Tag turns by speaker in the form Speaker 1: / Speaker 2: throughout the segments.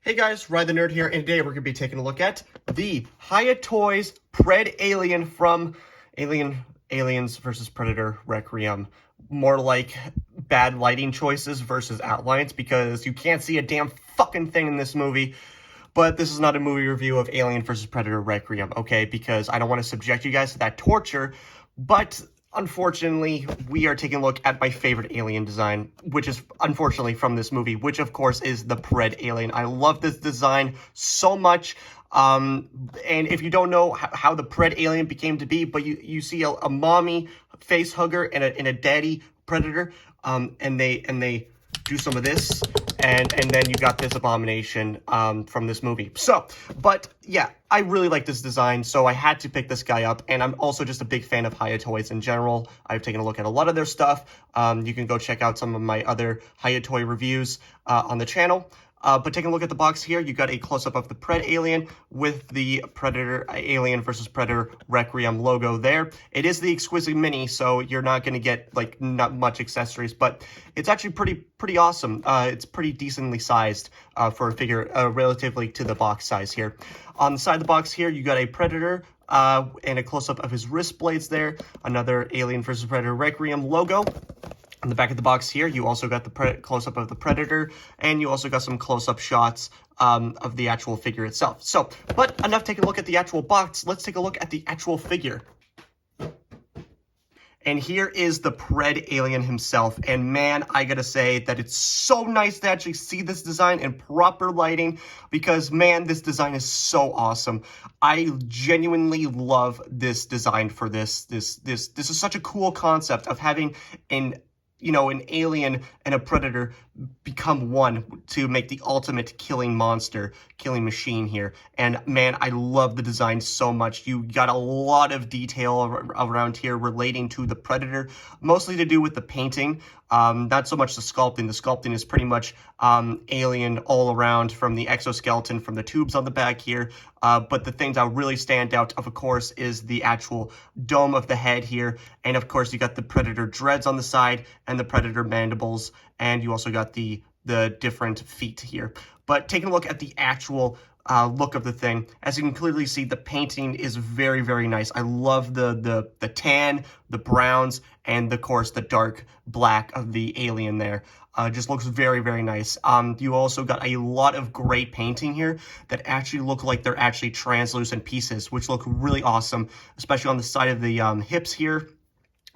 Speaker 1: Hey guys, Ride the Nerd here, and today we're going to be taking a look at the Hiya Toys Predalien from Aliens versus Predator Requiem. More like bad lighting choices versus outlines, because you can't see a damn fucking thing in this movie. But this is not a movie review of Alien versus Predator Requiem, okay? Because I don't want to subject you guys to that torture, but unfortunately, we are taking a look at my favorite alien design, which is unfortunately from this movie, which of course is the Predalien. I love this design so much. And if you don't know how the Predalien became to be, but you see a mommy face hugger and a daddy predator, and they do some of this, and then you got this abomination from this movie. So, but yeah, I really like this design, so I had to pick this guy up, and I'm also just a big fan of Hiya Toys in general. I've taken a look at a lot of their stuff. You can go check out some of my other Hiya Toy reviews on the channel. But taking a look at the box here, you got a close-up of the Predalien with the Predator Alien versus Predator Requiem logo there. It is the Exquisite Mini, so you're not going to get, like, not much accessories, but it's actually pretty awesome. It's pretty decently sized for a figure relatively to the box size here. On the side of the box here, you got a Predator and a close-up of his wrist blades there. Another Alien versus Predator Requiem logo. On the back of the box here, you also got the close-up of the Predator, and you also got some close-up shots of the actual figure itself. So, but enough taking a look at the actual box. Let's take a look at the actual figure. And here is the Predalien himself, and man, I gotta say that it's so nice to actually see this design in proper lighting, because man, this design is so awesome. I genuinely love this design for this. This is such a cool concept of having an alien and a predator become one to make the ultimate killing machine here. And man, I love the design so much. You got a lot of detail around here relating to the predator, mostly to do with the painting. Not so much the sculpting. The sculpting is pretty much alien all around, from the exoskeleton, from the tubes on the back here. But the things that really stand out, of course, is the actual dome of the head here. And of course, you got the predator dreads on the side and the predator mandibles. And you also got the different feet here. But taking a look at the actual look of the thing, as you can clearly see, the painting is very, very nice. I love the tan, the browns, and of course the dark black of the alien there. Just looks very, very nice. You also got a lot of great painting here that actually look like they're actually translucent pieces, which look really awesome, especially on the side of the hips here,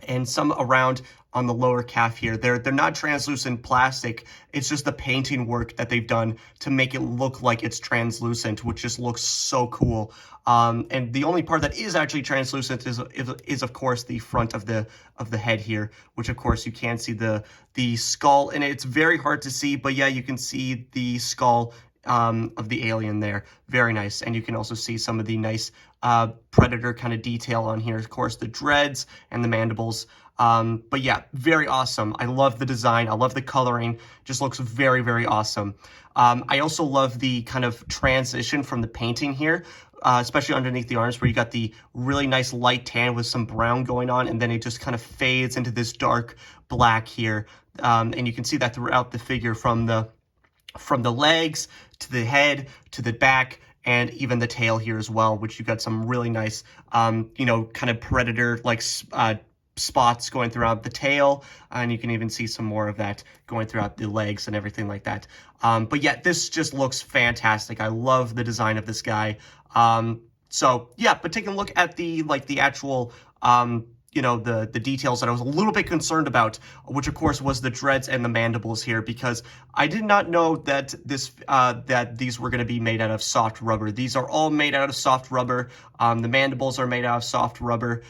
Speaker 1: and some around on the lower calf here. They're not translucent plastic. It's just the painting work that they've done to make it look like it's translucent, which just looks so cool. And the only part that is actually translucent is of course the front of the head here, which of course you can see the skull, and it's very hard to see, but yeah, you can see the skull of the alien there. Very nice. And you can also see some of the nice predator kind of detail on here. Of course, the dreads and the mandibles. But yeah, very awesome. I love the design. I love the coloring. Just looks very, very awesome. I also love the kind of transition from the painting here, especially underneath the arms, where you got the really nice light tan with some brown going on, and then it just kind of fades into this dark black here. And you can see that throughout the figure, from the legs to the head to the back, and even the tail here as well, which you got some really nice, kind of predator-like spots going throughout the tail, and you can even see some more of that going throughout the legs and everything like that. But yeah, this just looks fantastic. I love the design of this guy. So yeah, but taking a look at the actual the details that I was a little bit concerned about, which of course was the dreads and the mandibles here, because I did not know that that these were going to be made out of soft rubber. These are all made out of soft rubber. The mandibles are made out of soft rubber.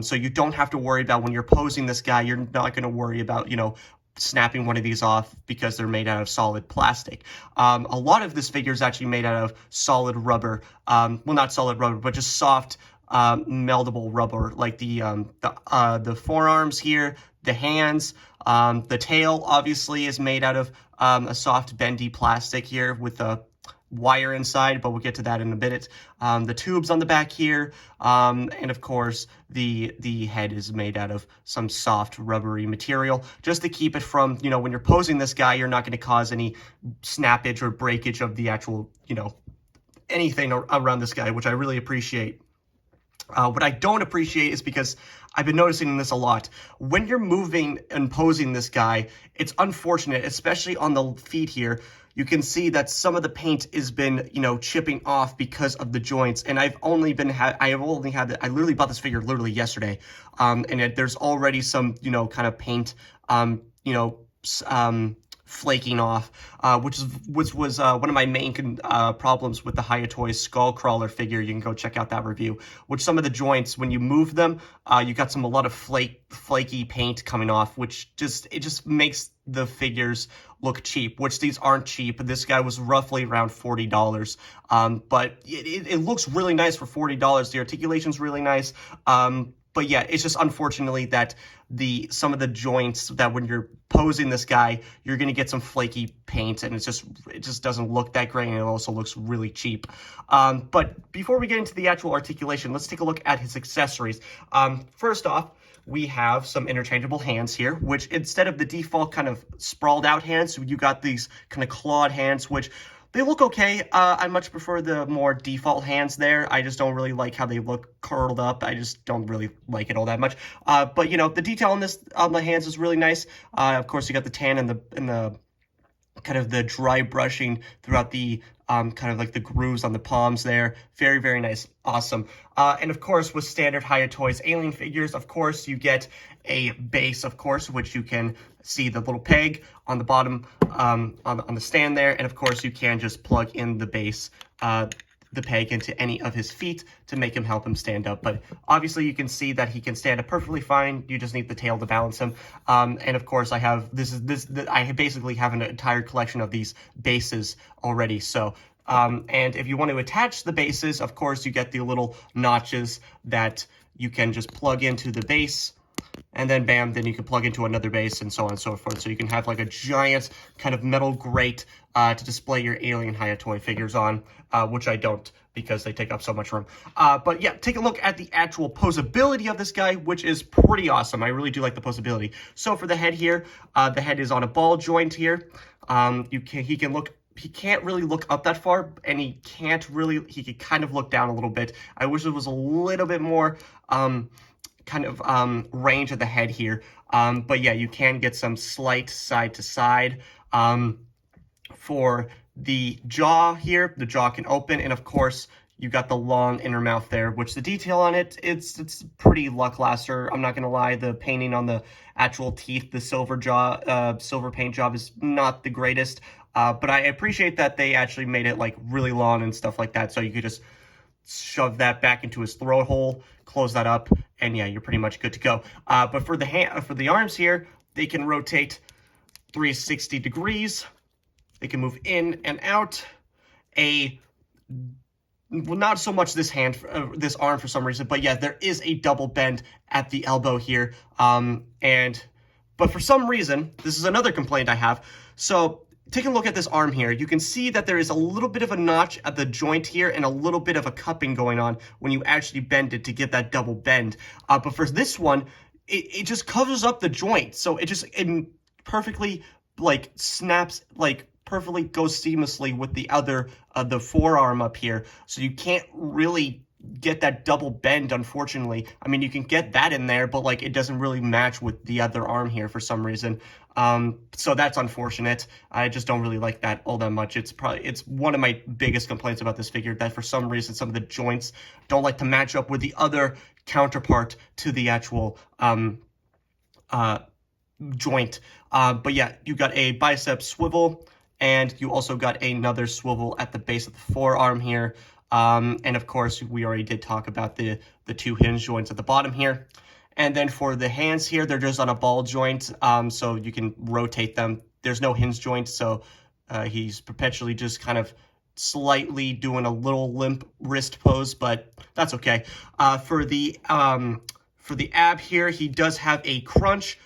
Speaker 1: So you don't have to worry about, when you're posing this guy, you're not going to worry about, snapping one of these off, because they're made out of solid plastic. A lot of this figure is actually made out of solid rubber. Well, not solid rubber, but just soft meldable rubber, like the forearms here, the hands, the tail obviously is made out of a soft bendy plastic here with wire inside, but we'll get to that in a minute. The tubes on the back here, and of course the head is made out of some soft rubbery material just to keep it from, you know, when you're posing this guy, you're not going to cause any snappage or breakage of the actual, you know, anything around this guy, which I really appreciate. What I don't appreciate is because I've been noticing this a lot. When you're moving and posing this guy, it's unfortunate, especially on the feet here. You can see that some of the paint has been, you know, chipping off because of the joints. And I literally bought this figure literally yesterday. There's already some, you know, kind of paint, you know, flaking off, which was one of my main problems with the Hiya Toys Skullcrawler figure. You can go check out that review. Which some of the joints, when you move them, you got a lot of flaky paint coming off, which just makes the figures look cheap. Which these aren't cheap. This guy was roughly around $40, but it looks really nice for $40. The articulation's really nice. But yeah, it's just unfortunately that some of the joints, that when you're posing this guy, you're gonna get some flaky paint, and it just doesn't look that great, and it also looks really cheap. But before we get into the actual articulation, let's take a look at his accessories. First off, we have some interchangeable hands here, which instead of the default kind of sprawled out hands, you got these kind of clawed hands, which they look okay. I much prefer the more default hands there. I just don't really like how they look curled up. I just don't really like it all that much. But you know, the detail on the hands is really nice. Of course, you got the tan and the kind of the dry brushing throughout the kind of like the grooves on the palms there. Very, very nice. Awesome. And of course, with standard Hiya Toys alien figures, of course, you get a base, of course, which you can see the little peg on the bottom on the stand there. And of course, you can just plug in the base, the peg into any of his feet to make him help him stand up. But obviously you can see that he can stand up perfectly fine. You just need the tail to balance him. And of course I have I basically have an entire collection of these bases already. So and if you want to attach the bases, of course you get the little notches that you can just plug into the base, and then bam, then you can plug into another base, and so on and so forth. So you can have like a giant kind of metal grate to display your alien Hiya Toy figures on, which I don't, because they take up so much room. But yeah, take a look at the actual posability of this guy, which is pretty awesome. I really do like the posability. So for the head here, the head is on a ball joint here. He can't really look up that far, and he can kind of look down a little bit. I wish there was a little bit more range of the head here. But yeah, you can get some slight side to side. For the jaw here, the jaw can open, and of course, you got the long inner mouth there, which the detail on it, it's pretty lackluster. I'm not gonna lie, the painting on the actual teeth, the silver paint job is not the greatest. But I appreciate that they actually made it like really long and stuff like that, so you could just shove that back into his throat hole, close that up, and yeah, you're pretty much good to go. But for the arms here, they can rotate 360 degrees. They can move in and out. Well, not so much this this arm for some reason, but yeah, there is a double bend at the elbow here. But for some reason, this is another complaint I have. So take a look at this arm here. You can see that there is a little bit of a notch at the joint here and a little bit of a cupping going on when you actually bend it to get that double bend. But for this one, it just covers up the joint. So it perfectly like snaps, like perfectly goes seamlessly with the other, the forearm up here. So you can't really get that double bend, unfortunately. I mean, you can get that in there, but like it doesn't really match with the other arm here for some reason. So that's unfortunate. I just don't really like that all that much. It's one of my biggest complaints about this figure, that for some reason some of the joints don't like to match up with the other counterpart to the actual joint. But yeah, you got a bicep swivel, and you also got another swivel at the base of the forearm here. And of course, we already did talk about the two hinge joints at the bottom here. And then for the hands here, they're just on a ball joint, so you can rotate them. There's no hinge joint, so he's perpetually just kind of slightly doing a little limp wrist pose, but that's okay. For the ab here, he does have a crunch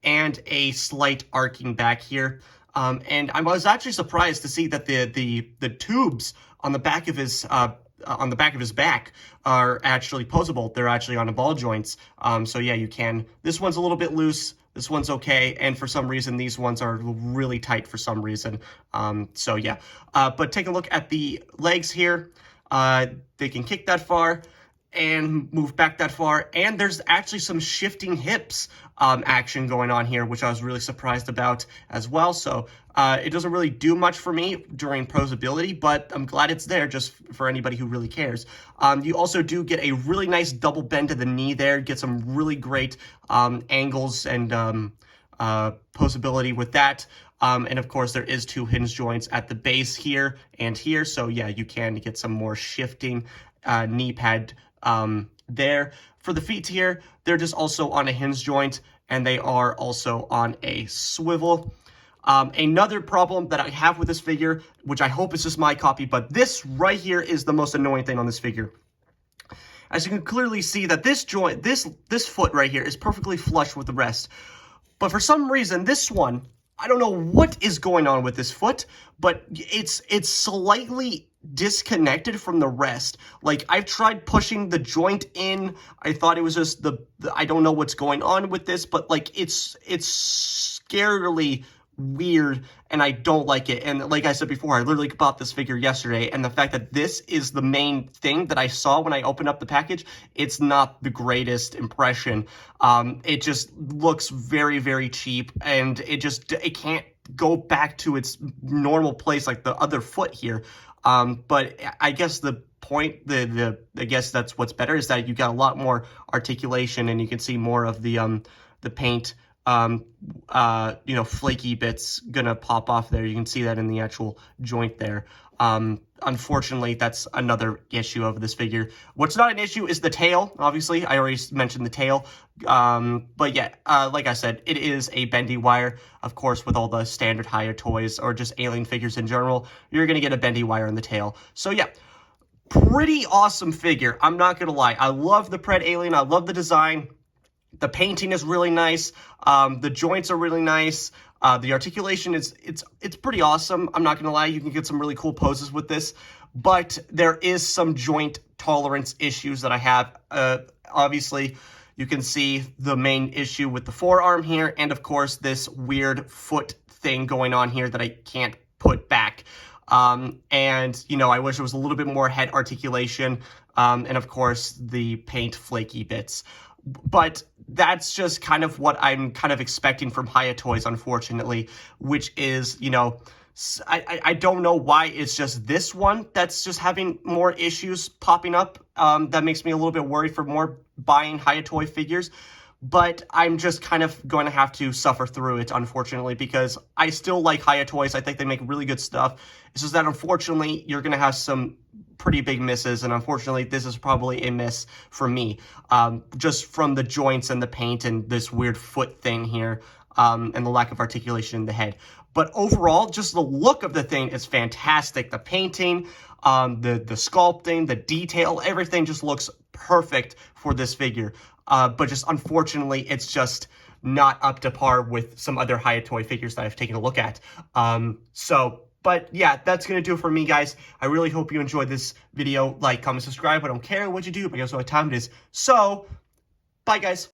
Speaker 1: and a slight arcing back here. And I was actually surprised to see that the tubes on the back of his back are actually posable. They're actually on the ball joints. So yeah, you can. This one's a little bit loose. This one's okay, and for some reason, these ones are really tight for some reason. So yeah, but take a look at the legs here. They can kick that far and move back that far, and there's actually some shifting hips action going on here, which I was really surprised about as well. So it doesn't really do much for me during posability, but I'm glad it's there just for anybody who really cares. You also do get a really nice double bend to the knee there, get some really great angles and posability with that. And of course, there is 2 hinge joints at the base here and here. So yeah, you can get some more shifting knee pad there. For the feet here, they're just also on a hinge joint, and they are also on a swivel. Another problem that I have with this figure, which I hope is just my copy, but this right here is the most annoying thing on this figure. As you can clearly see that this joint, this foot right here is perfectly flush with the rest. But for some reason, this one, I don't know what is going on with this foot, but it's slightly disconnected from the rest. Like, I've tried pushing the joint in. I thought it was just the I don't know what's going on with this, but like it's scarily weird, and I don't like it. And like I said before, I literally bought this figure yesterday, and the fact that this is the main thing that I saw when I opened up the package, it's not the greatest impression. It just looks very, very cheap, and it can't go back to its normal place like the other foot here. But I guess the point, I guess that's what's better, is that you got a lot more articulation, and you can see more of the paint, flaky bits gonna pop off there. You can see that in the actual joint there. Unfortunately, that's another issue of this figure. What's not an issue is the tail. Obviously, I already mentioned the tail. But yeah, like I said, it is a bendy wire. Of course, with all the standard Hiya toys or just alien figures in general, you're gonna get a bendy wire in the tail. So yeah, pretty awesome figure. I'm not gonna lie. I love the Predalien. I love the design. The painting is really nice. The joints are really nice. The articulation it's pretty awesome. I'm not gonna lie, you can get some really cool poses with this, but there is some joint tolerance issues that I have. Obviously, you can see the main issue with the forearm here, and of course this weird foot thing going on here that I can't put back. And I wish there was a little bit more head articulation, and of course the paint flaky bits. But that's just kind of what I'm kind of expecting from Hiya toys, unfortunately, which is, I don't know why it's just this one that's just having more issues popping up. That makes me a little bit worried for more buying Hiya toy figures. But I'm just kind of going to have to suffer through it, unfortunately, because I still like Hiya toys. I think they make really good stuff. It's just that, unfortunately, you're going to have some pretty big misses, and unfortunately, this is probably a miss for me, just from the joints and the paint and this weird foot thing here, and the lack of articulation in the head. But overall, just the look of the thing is fantastic. The painting, the sculpting, the detail, everything just looks perfect for this figure. But just unfortunately, it's just not up to par with some other Hiya toy figures that I've taken a look at. But yeah, that's going to do it for me, guys. I really hope you enjoyed this video. Like, comment, subscribe. I don't care what you do, but I guess what time it is. So, bye, guys.